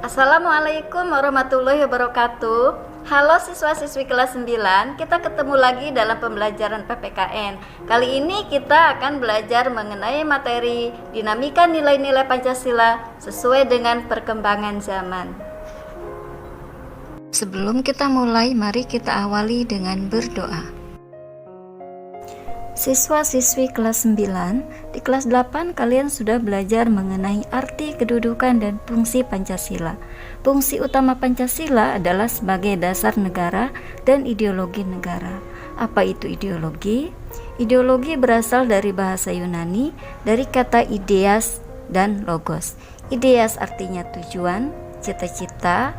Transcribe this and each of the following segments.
Assalamualaikum warahmatullahi wabarakatuh. Halo siswa-siswi kelas 9, kita ketemu lagi dalam pembelajaran PPKN. Kali ini kita akan belajar mengenai materi dinamika nilai-nilai Pancasila sesuai dengan perkembangan zaman. Sebelum kita mulai, mari kita awali dengan berdoa. Siswa-siswi kelas 9, di kelas 8 kalian sudah belajar mengenai arti, kedudukan, dan fungsi Pancasila. Fungsi utama Pancasila adalah sebagai dasar negara dan ideologi negara. Apa itu ideologi? Ideologi berasal dari bahasa Yunani, dari kata ideas dan logos. Ideas artinya tujuan, cita-cita,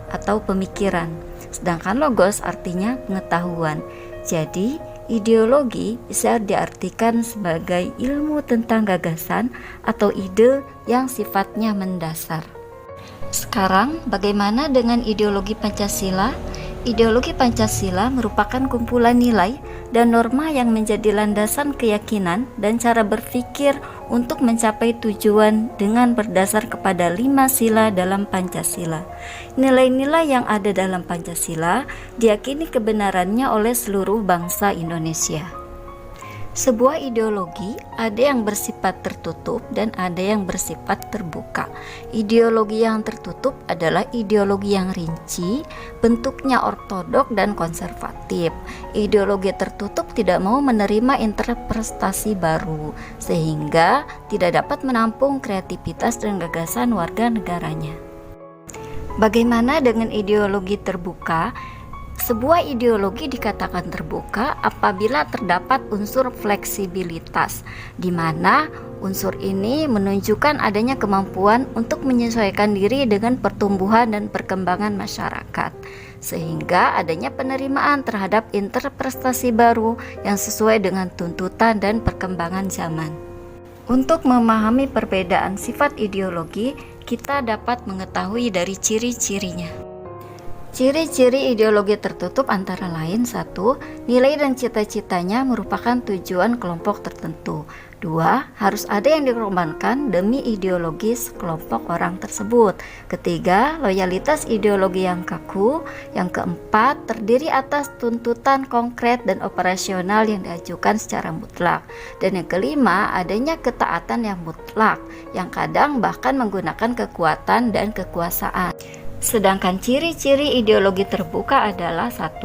atau pemikiran. Sedangkan logos artinya pengetahuan. Jadi, ideologi bisa diartikan sebagai ilmu tentang gagasan atau ide yang sifatnya mendasar. Sekarang, bagaimana dengan ideologi Pancasila? Ideologi Pancasila merupakan kumpulan nilai dan norma yang menjadi landasan keyakinan dan cara berpikir untuk mencapai tujuan dengan berdasar kepada 5 sila dalam Pancasila. Nilai-nilai yang ada dalam Pancasila diyakini kebenarannya oleh seluruh bangsa Indonesia. Sebuah ideologi ada yang bersifat tertutup dan ada yang bersifat terbuka. Ideologi yang tertutup adalah ideologi yang rinci, bentuknya ortodok dan konservatif. Ideologi tertutup tidak mau menerima interpretasi baru, sehingga tidak dapat menampung kreativitas dan gagasan warga negaranya. Bagaimana dengan ideologi terbuka? Sebuah ideologi dikatakan terbuka apabila terdapat unsur fleksibilitas, di mana unsur ini menunjukkan adanya kemampuan untuk menyesuaikan diri dengan pertumbuhan dan perkembangan masyarakat, sehingga adanya penerimaan terhadap interpretasi baru yang sesuai dengan tuntutan dan perkembangan zaman. Untuk memahami perbedaan sifat ideologi, kita dapat mengetahui dari ciri-cirinya. Ciri-ciri ideologi tertutup antara lain: 1. Nilai dan cita-citanya merupakan tujuan kelompok tertentu. 2. Harus ada yang dikorbankan demi ideologis kelompok orang tersebut. 3. Loyalitas ideologi yang kaku. Yang 4. Terdiri atas tuntutan konkret dan operasional yang diajukan secara mutlak. Dan yang 5. Adanya ketaatan yang mutlak, yang kadang bahkan menggunakan kekuatan dan kekuasaan. Sedangkan ciri-ciri ideologi terbuka adalah: 1.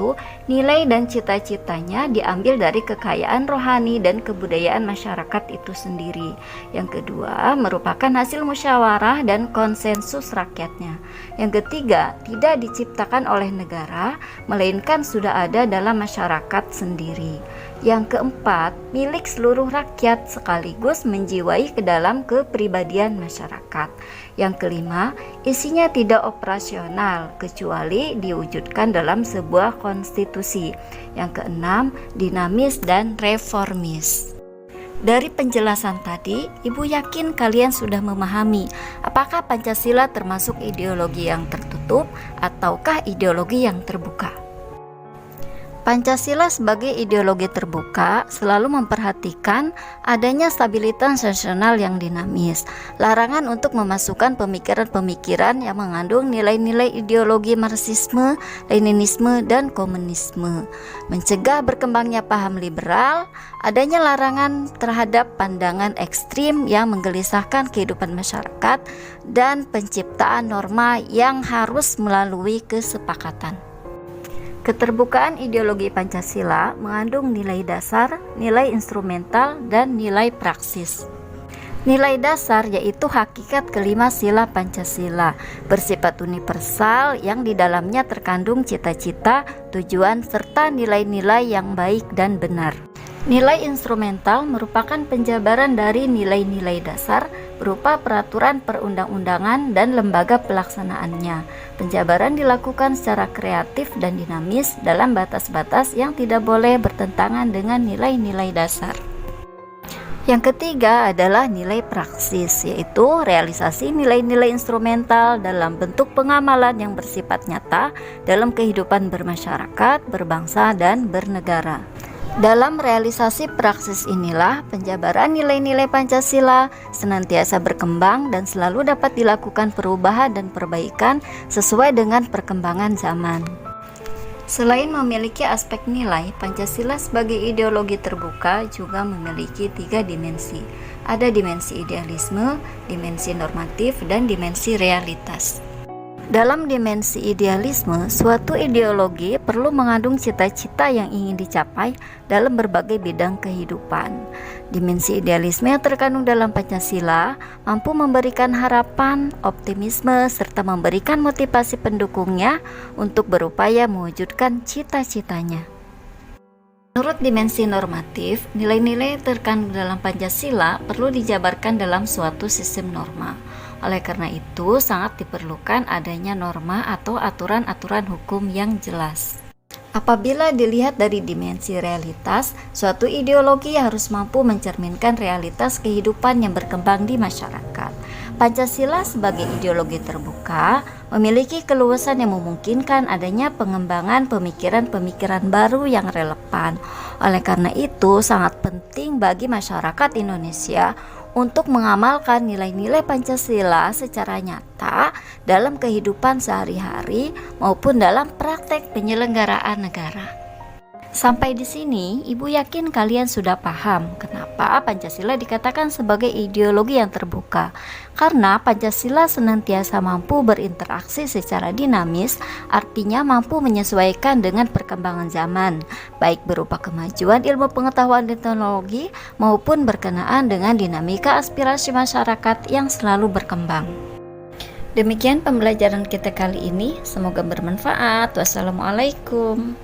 Nilai dan cita-citanya diambil dari kekayaan rohani dan kebudayaan masyarakat itu sendiri. Yang kedua, merupakan hasil musyawarah dan konsensus rakyatnya. Yang ketiga, tidak diciptakan oleh negara, melainkan sudah ada dalam masyarakat sendiri. Yang keempat, milik seluruh rakyat sekaligus menjiwai ke dalam kepribadian masyarakat. Yang kelima, isinya tidak operasional kecuali diwujudkan dalam sebuah konstitusi. Yang keenam, dinamis dan reformis. Dari penjelasan tadi, Ibu yakin kalian sudah memahami apakah Pancasila termasuk ideologi yang tertutup ataukah ideologi yang terbuka. Pancasila sebagai ideologi terbuka selalu memperhatikan adanya stabilitas nasional yang dinamis, larangan untuk memasukkan pemikiran-pemikiran yang mengandung nilai-nilai ideologi Marxisme, Leninisme, dan Komunisme, mencegah berkembangnya paham liberal, adanya larangan terhadap pandangan ekstrim yang menggelisahkan kehidupan masyarakat, dan penciptaan norma yang harus melalui kesepakatan. Keterbukaan ideologi Pancasila mengandung nilai dasar, nilai instrumental, dan nilai praksis. Nilai dasar yaitu hakikat kelima sila Pancasila, bersifat universal yang di dalamnya terkandung cita-cita, tujuan, serta nilai-nilai yang baik dan benar. Nilai instrumental merupakan penjabaran dari nilai-nilai dasar berupa peraturan perundang-undangan dan lembaga pelaksanaannya. Penjabaran dilakukan secara kreatif dan dinamis dalam batas-batas yang tidak boleh bertentangan dengan nilai-nilai dasar. Yang ketiga adalah nilai praksis, yaitu realisasi nilai-nilai instrumental dalam bentuk pengamalan yang bersifat nyata dalam kehidupan bermasyarakat, berbangsa, dan bernegara. Dalam realisasi praksis inilah penjabaran nilai-nilai Pancasila senantiasa berkembang dan selalu dapat dilakukan perubahan dan perbaikan sesuai dengan perkembangan zaman. Selain memiliki aspek nilai, Pancasila sebagai ideologi terbuka juga memiliki 3 dimensi. Ada dimensi idealisme, dimensi normatif, dan dimensi realitas. Dalam dimensi idealisme, suatu ideologi perlu mengandung cita-cita yang ingin dicapai dalam berbagai bidang kehidupan. Dimensi idealisme yang terkandung dalam Pancasila mampu memberikan harapan, optimisme, serta memberikan motivasi pendukungnya untuk berupaya mewujudkan cita-citanya. Menurut dimensi normatif, nilai-nilai terkandung dalam Pancasila perlu dijabarkan dalam suatu sistem norma. Oleh karena itu, sangat diperlukan adanya norma atau aturan-aturan hukum yang jelas. Apabila dilihat dari dimensi realitas, suatu ideologi harus mampu mencerminkan realitas kehidupan yang berkembang di masyarakat. Pancasila sebagai ideologi terbuka memiliki keluasan yang memungkinkan adanya pengembangan pemikiran-pemikiran baru yang relevan. Oleh karena itu, sangat penting bagi masyarakat Indonesia untuk mengamalkan nilai-nilai Pancasila secara nyata dalam kehidupan sehari-hari maupun dalam praktek penyelenggaraan negara. Sampai di sini, Ibu yakin kalian sudah paham kenapa Pancasila dikatakan sebagai ideologi yang terbuka. Karena Pancasila senantiasa mampu berinteraksi secara dinamis, artinya mampu menyesuaikan dengan perkembangan zaman, baik berupa kemajuan ilmu pengetahuan dan teknologi maupun berkenaan dengan dinamika aspirasi masyarakat yang selalu berkembang. Demikian pembelajaran kita kali ini, semoga bermanfaat. Wassalamualaikum.